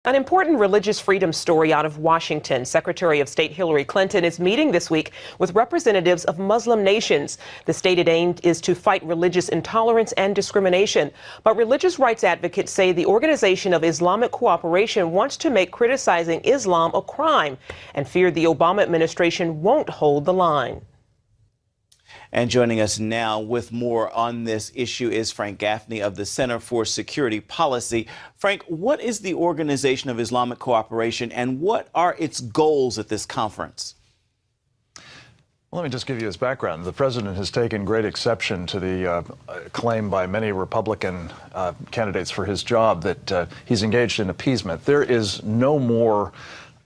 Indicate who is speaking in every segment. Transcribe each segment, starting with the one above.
Speaker 1: An important religious freedom story out of Washington. Secretary of State Hillary Clinton is meeting this week with representatives of Muslim nations. The stated aim is to fight religious intolerance and discrimination. But religious rights advocates say the Organization of Islamic Cooperation wants to make criticizing Islam a crime and fear the Obama administration won't hold the line.
Speaker 2: And joining us now with more on this issue is Frank Gaffney of the Center for Security Policy. Frank, what is the Organization of Islamic Cooperation and what are its goals at this conference?
Speaker 3: Well, let me just give you his background. The president has taken great exception to the claim by many Republican candidates for his job that he's engaged in appeasement. There is no more,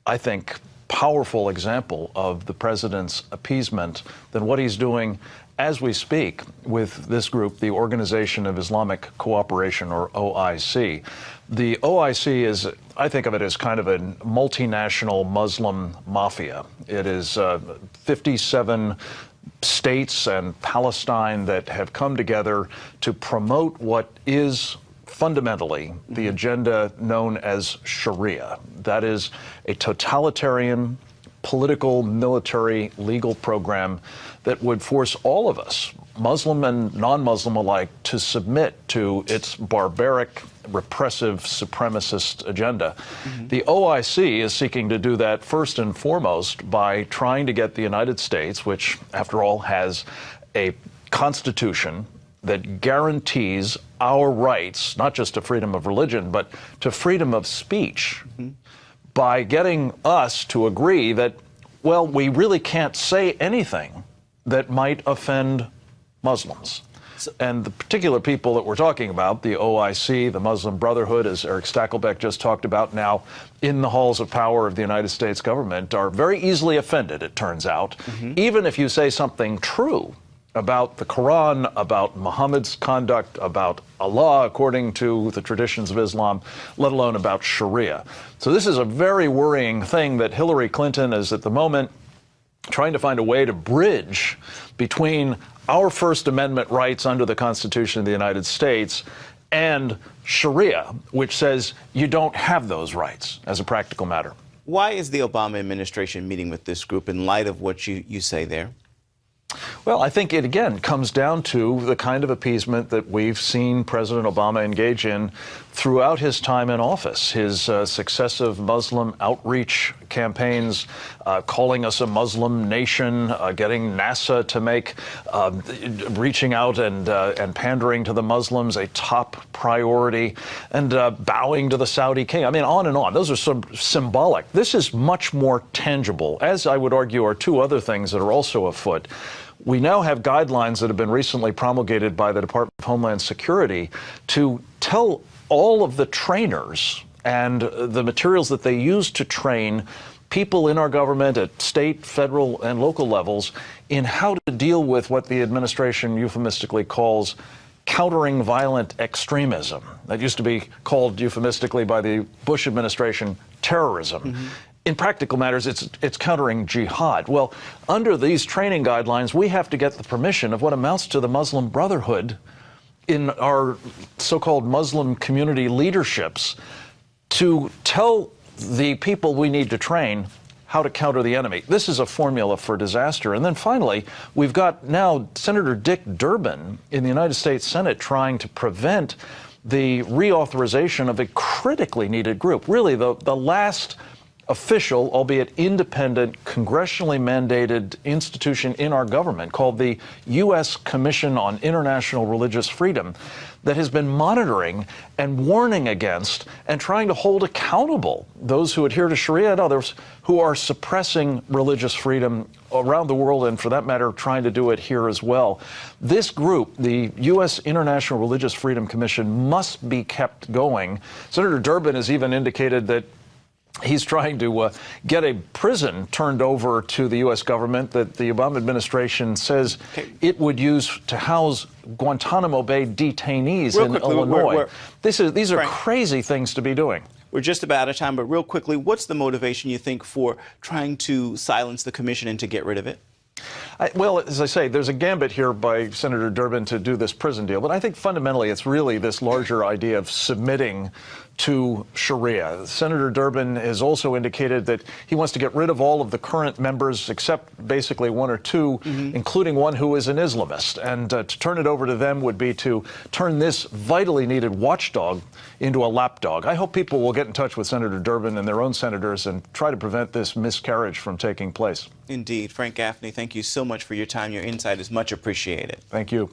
Speaker 3: I think, powerful example of the president's appeasement than what he's doing as we speak with this group, the Organization of Islamic Cooperation, or OIC. The OIC is, I think of it as kind of a multinational Muslim mafia. It is 57 states and Palestine that have come together to promote what is fundamentally the agenda known as Sharia. That is a totalitarian, political, military, legal program that would force all of us, Muslim and non-Muslim alike, to submit to its barbaric, repressive, supremacist agenda. The OIC is seeking to do that first and foremost by trying to get the United States, which, after all, has a constitution that guarantees our rights, not just to freedom of religion, but to freedom of speech, by getting us to agree that, well, we really can't say anything that might offend Muslims. And the particular people that we're talking about, the OIC, the Muslim Brotherhood, as Eric Stakelbeck just talked about, now in the halls of power of the United States government, are very easily offended, it turns out, even if you say something true about the Quran, about Muhammad's conduct, about Allah according to the traditions of Islam, let alone about Sharia. So this is a very worrying thing that Hillary Clinton is at the moment trying to find a way to bridge between our First Amendment rights under the Constitution of the United States and Sharia, which says you don't have those rights as a practical matter.
Speaker 2: Why is the Obama administration meeting with this group in light of what you say there?
Speaker 3: Well, I think it, again, comes down to the kind of appeasement that we've seen President Obama engage in throughout his time in office. His successive Muslim outreach campaigns, calling us a Muslim nation, getting NASA to make reaching out and pandering to the Muslims a top priority, and bowing to the Saudi king. I mean, on and on. Those are some symbolic. This is much more tangible, as I would argue are two other things that are also afoot. We now have guidelines that have been recently promulgated by the Department of Homeland Security to tell all of the trainers and the materials that they use to train people in our government at state, federal, and local levels in how to deal with what the administration euphemistically calls countering violent extremism. That used to be called euphemistically by the Bush administration terrorism. In practical matters, it's countering jihad. Well, under these training guidelines, we have to get the permission of what amounts to the Muslim Brotherhood in our so-called Muslim community leaderships to tell the people we need to train how to counter the enemy. This is a formula for disaster. And then finally, we've got now Senator Dick Durbin in the United States Senate trying to prevent the reauthorization of a critically needed group, really the last official, albeit independent, congressionally mandated institution in our government called the U.S. Commission on International Religious Freedom that has been monitoring and warning against and trying to hold accountable those who adhere to Sharia and others who are suppressing religious freedom around the world, and for that matter, trying to do it here as well. This group, the U.S. International Religious Freedom Commission, must be kept going. Senator Durbin has even indicated that he's trying to get a prison turned over to the U.S. government that the Obama administration says it would use to house Guantanamo Bay detainees in Illinois. These are crazy things to be doing.
Speaker 2: We're just about out of time, but real quickly, what's the motivation, you think, for trying to silence the commission and to get rid of it?
Speaker 3: Well, as I say, there's a gambit here by Senator Durbin to do this prison deal, but I think fundamentally it's really this larger idea of submitting to Sharia. Senator Durbin has also indicated that he wants to get rid of all of the current members except basically one or two, including one who is an Islamist. And to turn it over to them would be to turn this vitally needed watchdog into a lapdog. I hope people will get in touch with Senator Durbin and their own senators and try to prevent this miscarriage from taking place.
Speaker 2: Indeed. Frank Gaffney, thank you so much for your time. Your insight is much appreciated.
Speaker 3: Thank you.